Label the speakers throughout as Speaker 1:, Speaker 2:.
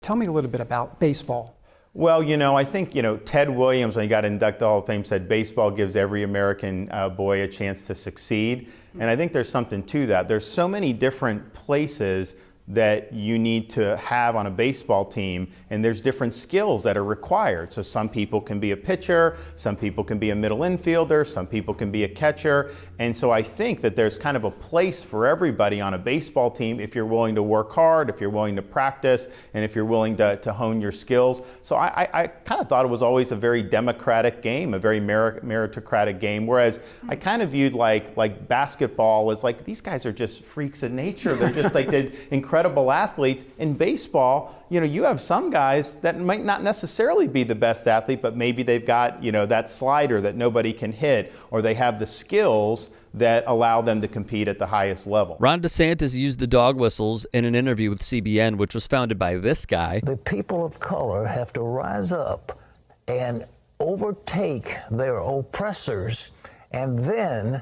Speaker 1: Tell me a little bit about baseball.
Speaker 2: Well, I think, Ted Williams, when he got inducted to the Hall of Fame, said baseball gives every American boy a chance to succeed. And I think there's something to that. There's so many different places that you need to have on a baseball team, and there's different skills that are required. So some people can be a pitcher, some people can be a middle infielder, some people can be a catcher. And so I think that there's kind of a place for everybody on a baseball team if you're willing to work hard, if you're willing to practice, and if you're willing to hone your skills. So I kind of thought it was always a very democratic game, a very meritocratic game, whereas I kind of viewed like basketball as like, these guys are just freaks of nature. They're just like the incredible athletes. In baseball, you have some guys that might not necessarily be the best athlete, but maybe they've got, that slider that nobody can hit, or they have the skills that allow them to compete at the highest level.
Speaker 3: Ron DeSantis used the dog whistles in an interview with CBN, which was founded by this guy.
Speaker 4: The people of color have to rise up and overtake their oppressors, and then,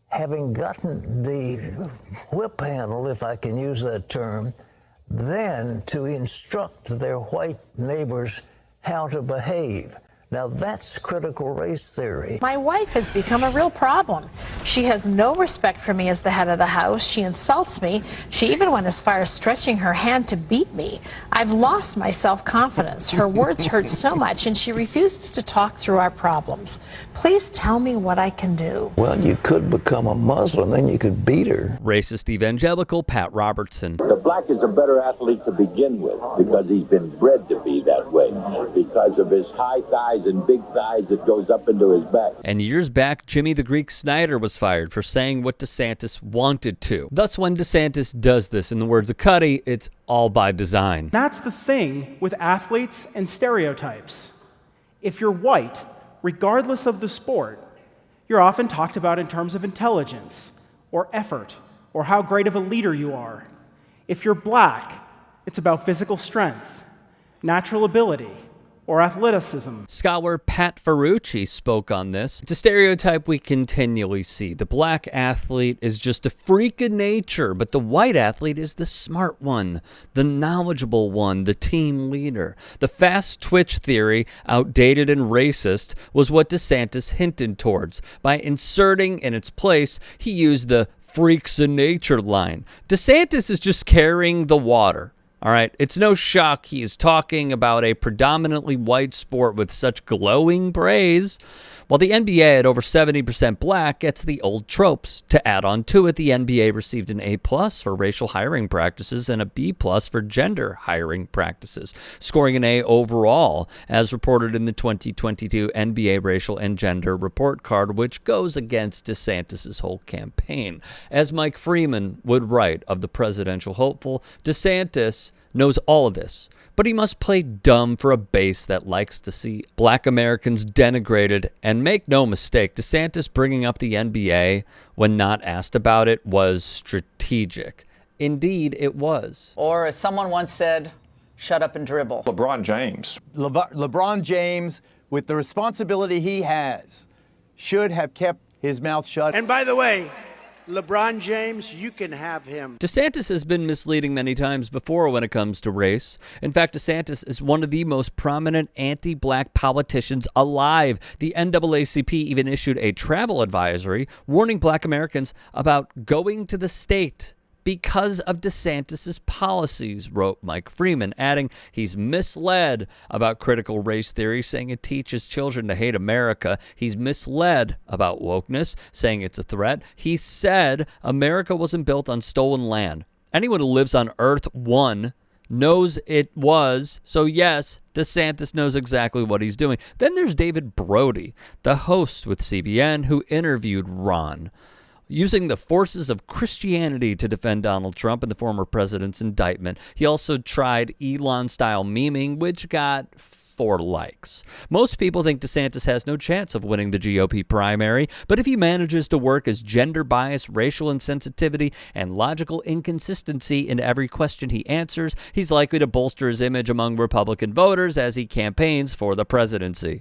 Speaker 4: having gotten the whip handle, if I can use that term, then to instruct their white neighbors how to behave. Now that's critical race theory.
Speaker 5: My wife has become a real problem. She has no respect for me as the head of the house. She insults me. She even went as far as stretching her hand to beat me. I've lost my self-confidence. Her words hurt so much, and she refuses to talk through our problems. Please tell me what I can do.
Speaker 4: Well, you could become a Muslim, then you could beat her.
Speaker 3: Racist evangelical Pat Robertson.
Speaker 6: The black is a better athlete to begin with because he's been bred to be that way, because of his high thighs and big thighs that goes up into his back.
Speaker 3: And years back, Jimmy the Greek Snyder was fired for saying what DeSantis wanted to. Thus, when DeSantis does this, in the words of Cuddy, it's all by design.
Speaker 1: That's the thing with athletes and stereotypes. If you're white, regardless of the sport, you're often talked about in terms of intelligence or effort or how great of a leader you are. If you're black, it's about physical strength, natural ability, or athleticism.
Speaker 3: Scholar Pat Ferrucci spoke on this. It's a stereotype we continually see. The black athlete is just a freak of nature, but the white athlete is the smart one, the knowledgeable one, the team leader. The fast twitch theory, outdated and racist, was what DeSantis hinted towards. By inserting in its place, he used the freaks of nature line. DeSantis is just carrying the water. All right, it's no shock he is talking about a predominantly white sport with such glowing praise, while the NBA at over 70% black gets the old tropes. To add on to it, the NBA received an A+ for racial hiring practices and a B+ for gender hiring practices, scoring an A overall, as reported in the 2022 NBA Racial and Gender Report Card, which goes against DeSantis' whole campaign. As Mike Freeman would write of the presidential hopeful, DeSantis knows all of this, but he must play dumb for a base that likes to see black Americans denigrated. And make no mistake, DeSantis bringing up the NBA when not asked about it was strategic. Indeed, it was.
Speaker 7: Or as someone once said, shut up and dribble.
Speaker 8: LeBron James.
Speaker 9: LeBron James, with the responsibility he has, should have kept his mouth shut.
Speaker 10: And by the way, LeBron James, you can have him.
Speaker 3: DeSantis has been misleading many times before when it comes to race. In fact, DeSantis is one of the most prominent anti-black politicians alive. The NAACP even issued a travel advisory warning black Americans about going to the state because of DeSantis' policies, wrote Mike Freeman, adding he's misled about critical race theory, saying it teaches children to hate America. He's misled about wokeness, saying it's a threat. He said America wasn't built on stolen land. Anyone who lives on Earth 1 knows it was. So yes, DeSantis knows exactly what he's doing. Then there's David Brody, the host with CBN, who interviewed Ron, using the forces of Christianity to defend Donald Trump and the former president's indictment. He also tried Elon-style memeing, which got 4 likes. Most people think DeSantis has no chance of winning the GOP primary, but if he manages to work his gender bias, racial insensitivity, and logical inconsistency in every question he answers, he's likely to bolster his image among Republican voters as he campaigns for the presidency.